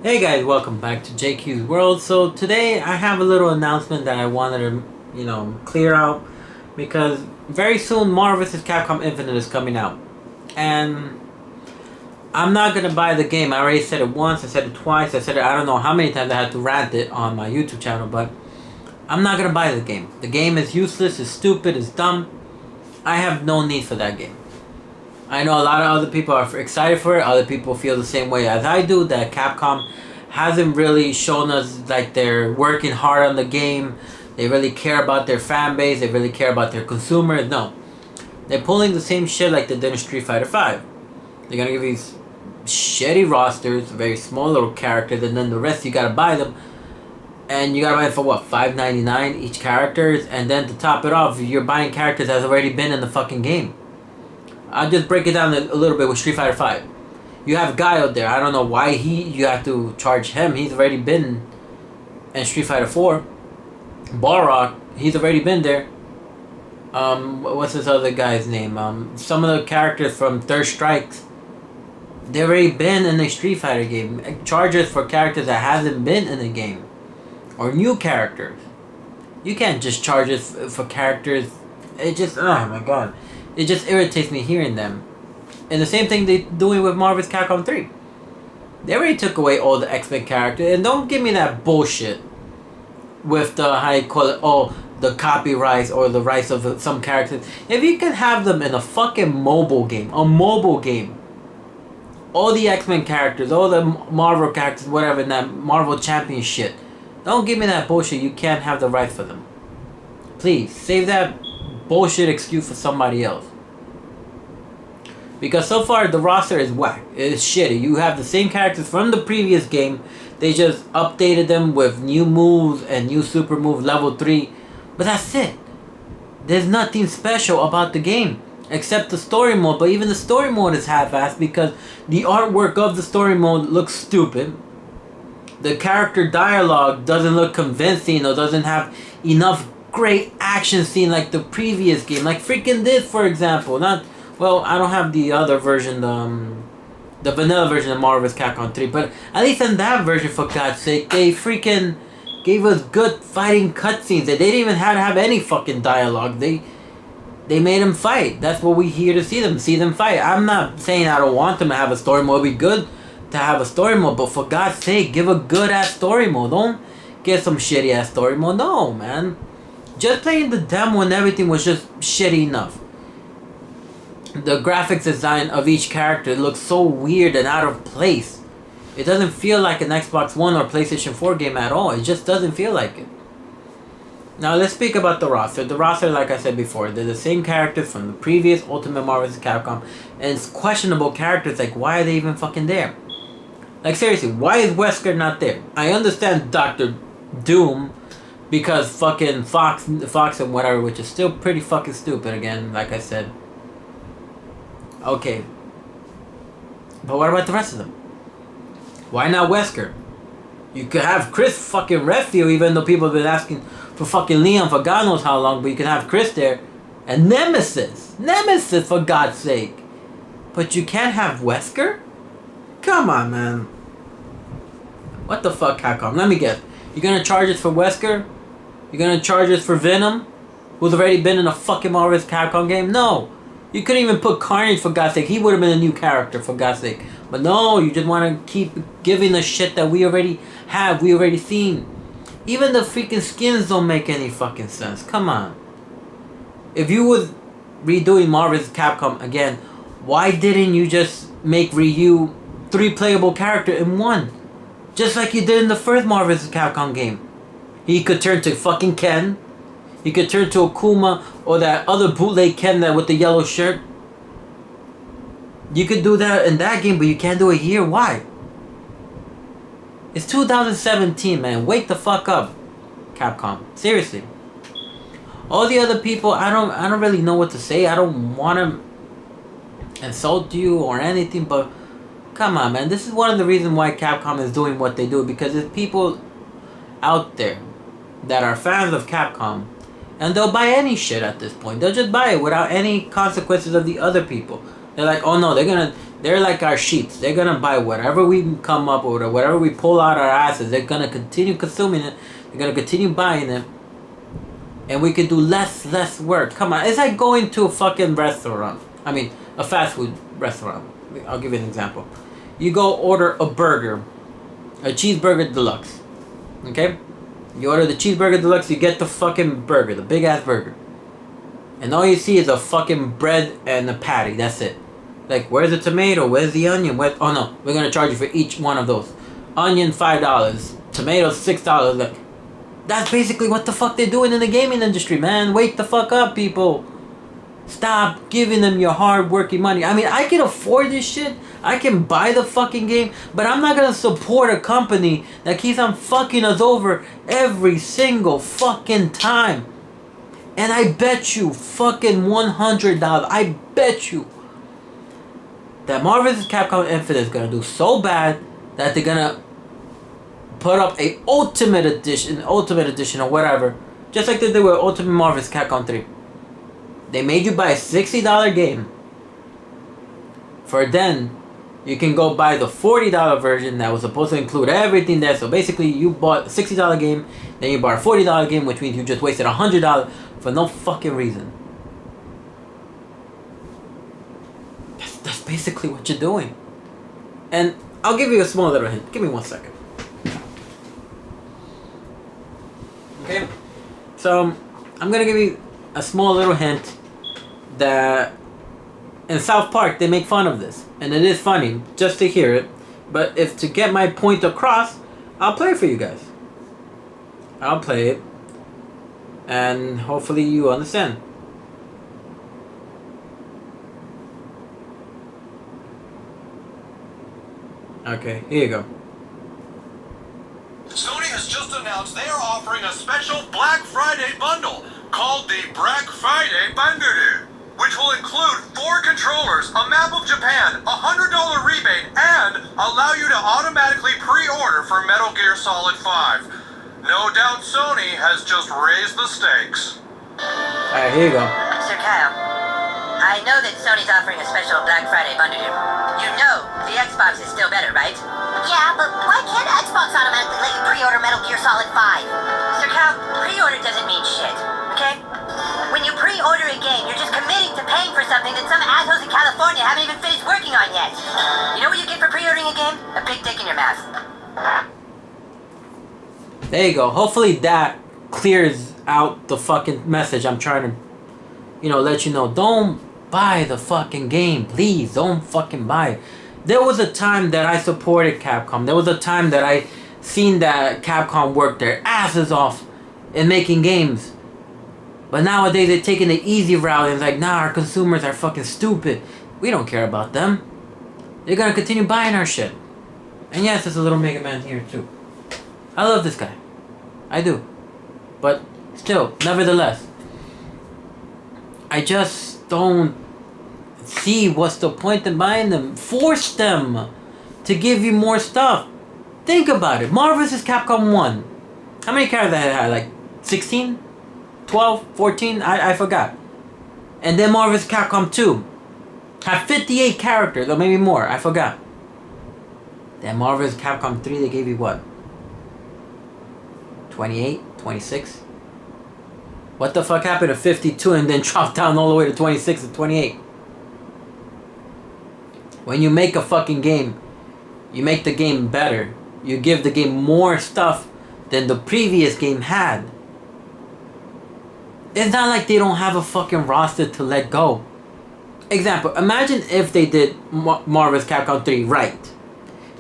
Hey guys, welcome back to JQ's World. So today I have a little announcement that I wanted to, clear out because very soon Marvel vs. Capcom Infinite is coming out. And I'm not going to buy the game. I already said it once, I said it twice, I said it I don't know how many times I had to rant it on my YouTube channel, but I'm not going to buy the game. The game is useless, it's stupid, it's dumb. I have no need for that game. I know a lot of other people are excited for it. Other people feel the same way as I do, that Capcom hasn't really shown us like they're working hard on the game. They really care about their fan base. They really care about their consumers. No. They're pulling the same shit like they did in Street Fighter 5. They're going to give these shitty rosters, very small little characters, and then the rest you got to buy them. And you got to buy it for what, $5.99 each characters? And then to top it off, you're buying characters that's already been in the fucking game. I'll just break it down a little bit with Street Fighter 5. You have Guy out there. I don't know why you have to charge him. He's already been in Street Fighter 4. Balrog, he's already been there. What's this other guy's name? Some of the characters from Third Strikes, they've already been in the Street Fighter game. Charges for characters that hasn't been in the game. Or new characters. You can't just charge it for characters. It just, oh my god. It just irritates me hearing them. And the same thing they're doing with Marvel vs. Capcom 3. They already took away all the X-Men characters. And don't give me that bullshit with the, how you call it, the copyrights or the rights of some characters. If you can have them in a fucking mobile game. A mobile game. All the X-Men characters, all the Marvel characters, whatever, in that Marvel Champion shit. Don't give me that bullshit. You can't have the rights for them. Please, save that bullshit excuse for somebody else. Because so far the roster is whack. It's shitty. You have the same characters from the previous game. They just updated them with new moves and new super move level 3. But that's it. There's nothing special about the game. Except the story mode. But even the story mode is half-assed because the artwork of the story mode looks stupid. The character dialogue doesn't look convincing or doesn't have enough great action scene like the previous game. Like freaking this, for example. Well, I don't have the other version, the vanilla version of Marvel vs. Capcom 3, but at least in that version, for God's sake, they freaking gave us good fighting cutscenes. They didn't even have to have any fucking dialogue. They made them fight. That's what we here to see them fight. I'm not saying I don't want them to have a story mode. It'd be good to have a story mode, but for God's sake, give a good ass story mode. Don't get some shitty ass story mode. No, man. Just playing the demo and everything was just shitty enough. The graphics design of each character looks so weird and out of place. It doesn't feel like an Xbox One or PlayStation 4 game at all. It just doesn't feel like it. Now let's speak about the roster. The roster, like I said before, they're the same characters from the previous Ultimate Marvel vs. Capcom. And it's questionable characters, like why are they even fucking there? Like seriously, why is Wesker not there? I understand Dr. Doom, because fucking Fox and whatever, which is still pretty fucking stupid again, like I said. Okay. But what about the rest of them? Why not Wesker? You could have Chris fucking Redfield, even though people have been asking for fucking Leon for God knows how long, but you can have Chris there. And Nemesis! Nemesis, for God's sake! But you can't have Wesker? Come on, man. What the fuck, Capcom? Let me guess. You're gonna charge us for Wesker? You're gonna charge us for Venom? Who's already been in a fucking Marvel vs. Capcom game? No! You couldn't even put Carnage, for God's sake. He would have been a new character, for God's sake. But no, you just want to keep giving the shit that we already have, we already seen. Even the freaking skins don't make any fucking sense. Come on. If you was redoing Marvel vs. Capcom again, why didn't you just make Ryu 3 playable character in 1? Just like you did in the first Marvel vs. Capcom game. He could turn to fucking Ken. He could turn to Akuma or that other bootleg Ken that with the yellow shirt. You could do that in that game, but you can't do it here. Why? It's 2017, man. Wake the fuck up, Capcom. Seriously. All the other people, I don't really know what to say. I don't want to insult you or anything, but come on, man. This is one of the reasons why Capcom is doing what they do, because there's people out there that are fans of Capcom. And they'll buy any shit at this point. They'll just buy it without any consequences of the other people. They're like, oh no, they're gonna They're like our sheep. They're gonna buy whatever we come up with or whatever we pull out our asses. They're gonna continue consuming it. They're gonna continue buying it. And we can do less work. Come on, it's like going to a fucking restaurant. I mean, a fast food restaurant. I'll give you an example. You go order a burger, a cheeseburger deluxe. Okay? You order the cheeseburger deluxe, you get the fucking burger, the big ass burger. And all you see is a fucking bread and a patty. That's it. Like, where's the tomato? Where's the onion? Oh no, we're gonna charge you for each one of those. Onion $5, tomatoes $6. Like, that's basically what the fuck they're doing in the gaming industry, man. Wake the fuck up, people. Stop giving them your hard working money. I mean, I can afford this shit. I can buy the fucking game, but I'm not gonna support a company that keeps on fucking us over every single fucking time. And I bet you fucking $100, I bet you that Marvel vs. Capcom Infinite is gonna do so bad that they're gonna put up a Ultimate Edition or whatever, just like they did with Ultimate Marvel vs. Capcom 3. They made you buy a $60 game. For then, you can go buy the $40 version that was supposed to include everything there. So basically, you bought a $60 game, then you bought a $40 game, which means you just wasted $100 for no fucking reason. That's basically what you're doing. And I'll give you a small little hint. Give me 1 second. Okay? So, I'm gonna give you a small little hint that in South Park they make fun of this. And it is funny just to hear it. But if to get my point across, I'll play it for you guys. I'll play it. And hopefully you understand. Okay, here you go. Sony has just announced they are offering a special Black Friday bundle called the Black Friday Bundle, which will include 4 controllers, a map of Japan, a $100 rebate, and allow you to automatically pre-order for Metal Gear Solid 5. No doubt Sony has just raised the stakes. Alright, here you go. Sir Kyle, I know that Sony's offering a special Black Friday bundle. You know the Xbox is still better, right? Yeah, but why can't Xbox automatically let you pre-order Metal Gear Solid 5? Sir Kyle, pre-order doesn't mean shit, okay? When you pre-order a game, you're just committing to paying for something that some assholes in California haven't even finished working on yet. You know what you get for pre-ordering a game? A big dick in your mouth. There you go. Hopefully that clears out the fucking message I'm trying to, let you know. Don't buy the fucking game. Please, don't fucking buy it. There was a time that I supported Capcom. There was a time that I seen that Capcom worked their asses off in making games. But nowadays they're taking the easy route and it's like, nah, our consumers are fucking stupid. We don't care about them. They're gonna continue buying our shit. And yes, there's a little Mega Man here too. I love this guy. I do. But still, nevertheless, I just don't see what's the point in buying them. Force them to give you more stuff. Think about it. Marvel vs. Capcom 1. How many characters did it have? Like 16? 12? 14? I forgot. And then Marvel vs. Capcom 2 had 58 characters, or maybe more. I forgot. Then Marvel vs. Capcom 3, they gave you what? 28? 26? What the fuck happened to 52 and then dropped down all the way to 26 and 28? When you make a fucking game, you make the game better. You give the game more stuff than the previous game had. It's not like they don't have a fucking roster to let go. Example, imagine if they did Marvel vs. Capcom 3 right.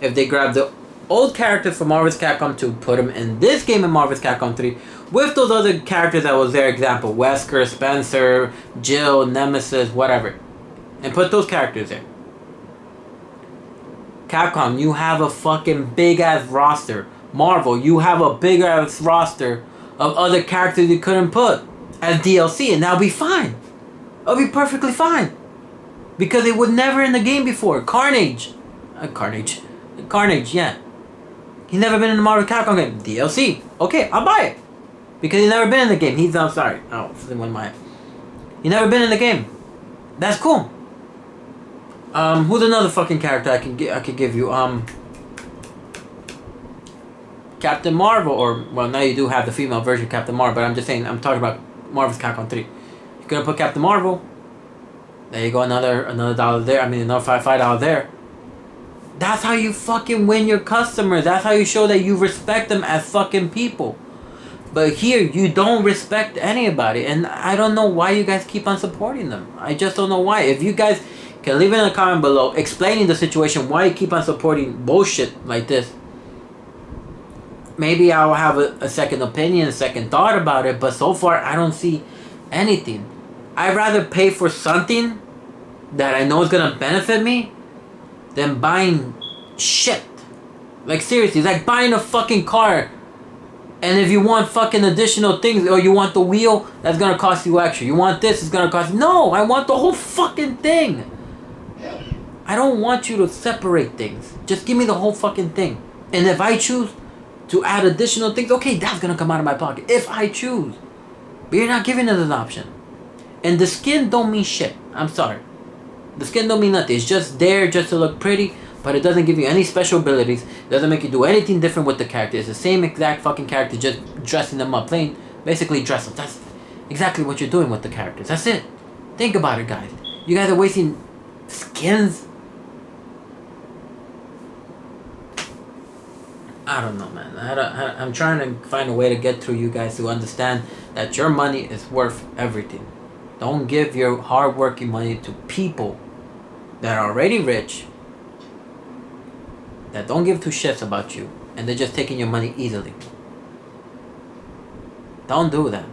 If they grabbed the old characters from Marvel vs. Capcom 2, put them in this game in Marvel vs. Capcom 3, with those other characters that was their example, Wesker, Spencer, Jill, Nemesis, whatever. And put those characters there. Capcom, you have a fucking big ass roster. Marvel, you have a big ass roster of other characters you couldn't put as DLC, and that'll be fine. It'll be perfectly fine. Because it was never in the game before. Carnage, yeah. He's never been in the Marvel Capcom game. DLC. Okay, I'll buy it. Because he's never been in the game. He's sorry. Oh, he's never been in the game. That's cool. Who's another fucking character I could give you? Captain Marvel, or well, now you do have the female version of Captain Marvel, but I'm just saying, I'm talking about Marvel's Capcom 3. You're gonna put Captain Marvel. There you go, another $1 there. I mean, another $5 there. That's how you fucking win your customers. That's how you show that you respect them as fucking people. But here, you don't respect anybody, and I don't know why you guys keep on supporting them. I just don't know why. If you guys can leave it in a comment below explaining the situation, why you keep on supporting bullshit like this, maybe I'll have a second opinion, a second thought about it, but so far I don't see anything. I'd rather pay for something that I know is gonna benefit me than buying shit. Like seriously, it's like buying a fucking car, and if you want fucking additional things, or you want the wheel, that's gonna cost you extra. You want this, it's gonna cost you. No, I want the whole fucking thing. I don't want you to separate things. Just give me the whole fucking thing. And if I choose to add additional things, okay, that's gonna come out of my pocket if I choose. But you're not giving us an option. And the skin don't mean shit. I'm sorry. The skin don't mean nothing. It's just there just to look pretty, but it doesn't give you any special abilities. It doesn't make you do anything different with the character. It's the same exact fucking character, just dressing them up. Plain, basically dress up. That's exactly what you're doing with the characters. That's it. Think about it, guys. You guys are wasting skins. I don't know, man. I'm trying to find a way to get through you guys to understand that your money is worth everything. Don't give your hard-working money to people that are already rich, that don't give two shits about you, and they're just taking your money easily. Don't do that.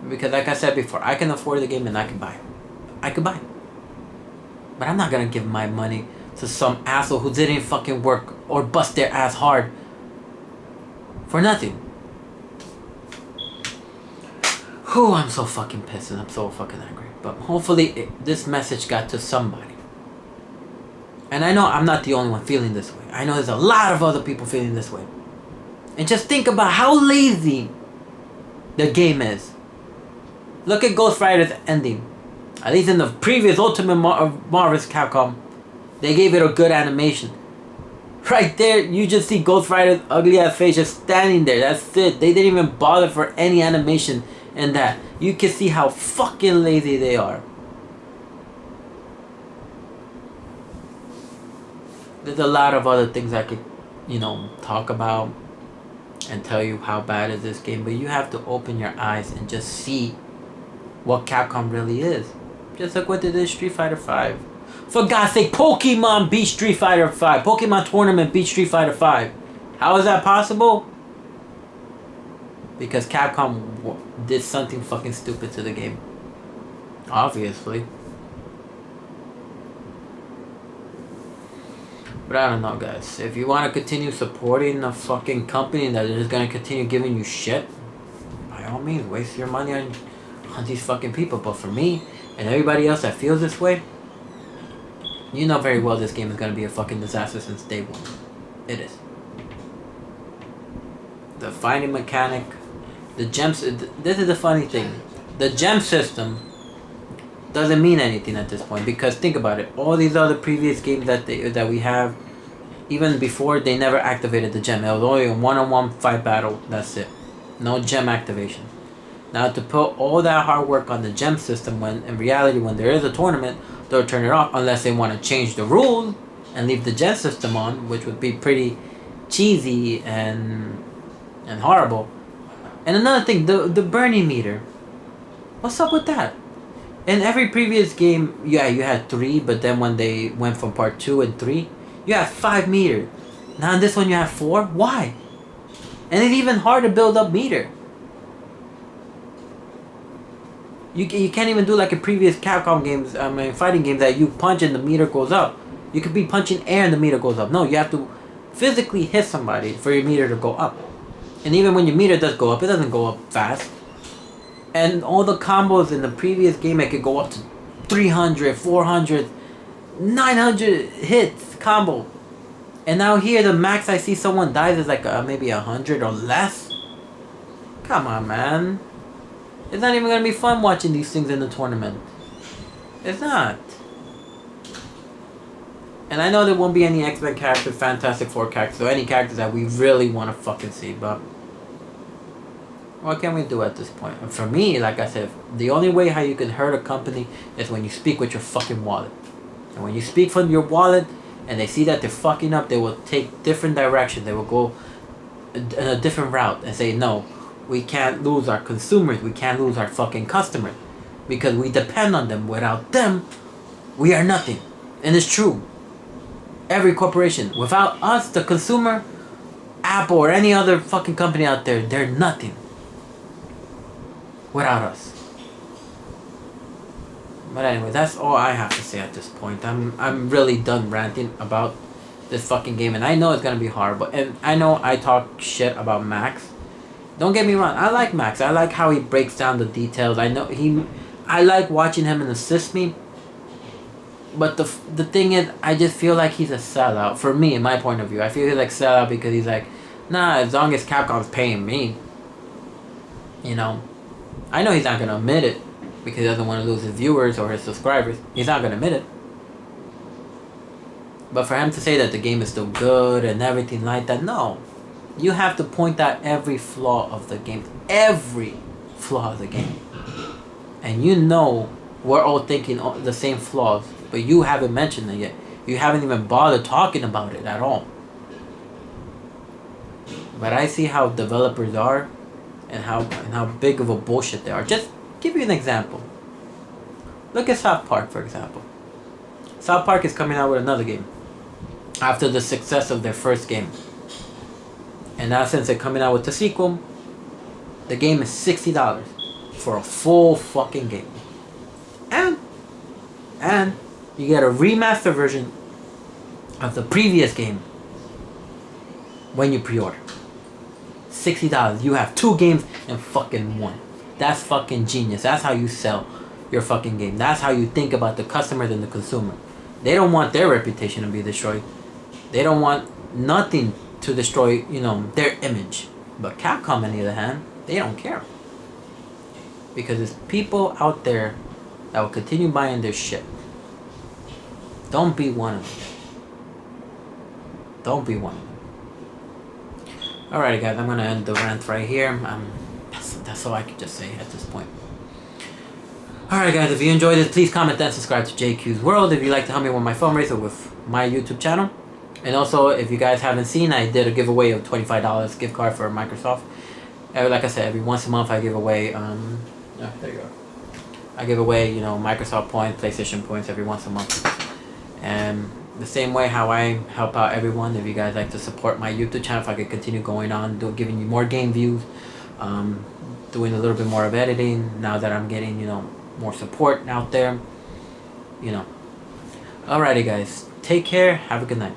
Because like I said before, I can afford the game and I can buy it. I could buy it. But I'm not gonna give my money to some asshole who didn't fucking work or bust their ass hard for nothing. Whew, I'm so fucking pissed and I'm so fucking angry. But hopefully this message got to somebody. And I know I'm not the only one feeling this way. I know there's a lot of other people feeling this way. And just think about how lazy the game is. Look at Ghost Rider's ending. At least in the previous Ultimate Marvel's Capcom, they gave it a good animation. Right there, you just see Ghost Rider's ugly ass face just standing there. That's it. They didn't even bother for any animation in that. You can see how fucking lazy they are. There's a lot of other things I could, talk about and tell you how bad is this game, but you have to open your eyes and just see what Capcom really is. Just like what they did Street Fighter 5. For God's sake, Pokemon beat Street Fighter 5. Pokemon Tournament beat Street Fighter 5. How is that possible? Because Capcom did something fucking stupid to the game. Obviously. But I don't know, guys. If you want to continue supporting a fucking company that is going to continue giving you shit, by all means, waste your money on these fucking people. But for me and everybody else that feels this way, you know very well this game is going to be a fucking disaster since day one. It is. The fighting mechanic, the gems. This is the funny thing. The gem system doesn't mean anything at this point, because think about it. All these other previous games that we have, even before, they never activated the gem. It was only a one-on-one fight battle. That's it. No gem activation. Now to put all that hard work on the gem system, when in reality, when there is a tournament, they'll turn it off unless they want to change the rules and leave the gem system on, which would be pretty cheesy and horrible. And another thing, the burning meter. What's up with that? In every previous game, yeah, you had 3, but then when they went from part 2 and 3, you have 5 meters. Now in this one you have 4? Why? And it's even hard to build up meter. You can't even do like in previous Capcom games, fighting games, that you punch and the meter goes up. You could be punching air and the meter goes up. No, you have to physically hit somebody for your meter to go up. And even when your meter does go up, it doesn't go up fast. And all the combos in the previous game, it could go up to 300, 400, 900 hits combo. And now here, the max I see someone dies is like maybe 100 or less. Come on, man. It's not even going to be fun watching these things in the tournament. It's not. And I know there won't be any X-Men characters, Fantastic Four characters, or any characters that we really want to fucking see, but what can we do at this point? And for me, like I said, the only way how you can hurt a company is when you speak with your fucking wallet. And when you speak from your wallet and they see that they're fucking up, they will take different direction. They will go in a different route and say, no, we can't lose our consumers. We can't lose our fucking customers. Because we depend on them. Without them, we are nothing. And it's true. Every corporation. Without us, the consumer, Apple or any other fucking company out there, they're nothing. Without us. But anyway, that's all I have to say at this point. I'm really done ranting about this fucking game, and I know it's gonna be horrible. And I know I talk shit about Max. Don't get me wrong, I like Max. I like how he breaks down the details. I like watching him and assist me. But the thing is, I just feel like he's a sellout. For me, in my point of view, I feel he's like sellout because he's like, nah, as long as Capcom's paying me, you know. I know he's not gonna admit it because he doesn't want to lose his viewers or his subscribers. He's not gonna admit it. But for him to say that the game is still good and everything like that, no. You have to point out every flaw of the game. Every flaw of the game. And you know we're all thinking the same flaws, but you haven't mentioned it yet. You haven't even bothered talking about it at all. But I see how developers are and how big of a bullshit they are. Just give you an example. Look at South Park, for example. South Park is coming out with another game after the success of their first game. And now since they're coming out with the sequel, the game is $60 for a full fucking game. And you get a remaster version of the previous game when you pre-order. $60. You have 2 games in fucking one. That's fucking genius. That's how you sell your fucking game. That's how you think about the customers and the consumer. They don't want their reputation to be destroyed. They don't want nothing to destroy, their image. But Capcom, on the other hand, they don't care. Because there's people out there that will continue buying their shit. Don't be one of them. Don't be one of them. Alright guys, I'm gonna end the rant right here. That's all I can just say at this point. Alright guys, if you enjoyed this, please comment and subscribe to JQ's World if you'd like to help me with my fundraiser with my YouTube channel. And also, if you guys haven't seen, I did a giveaway of $25 gift card for Microsoft. Like I said, every once a month I give away, there you go. I give away, Microsoft points, PlayStation points every once a month. And the same way how I help out everyone, if you guys like to support my YouTube channel, if I could continue going on, giving you more game views, doing a little bit more of editing, now that I'm getting, more support out there, Alrighty guys, take care, have a good night.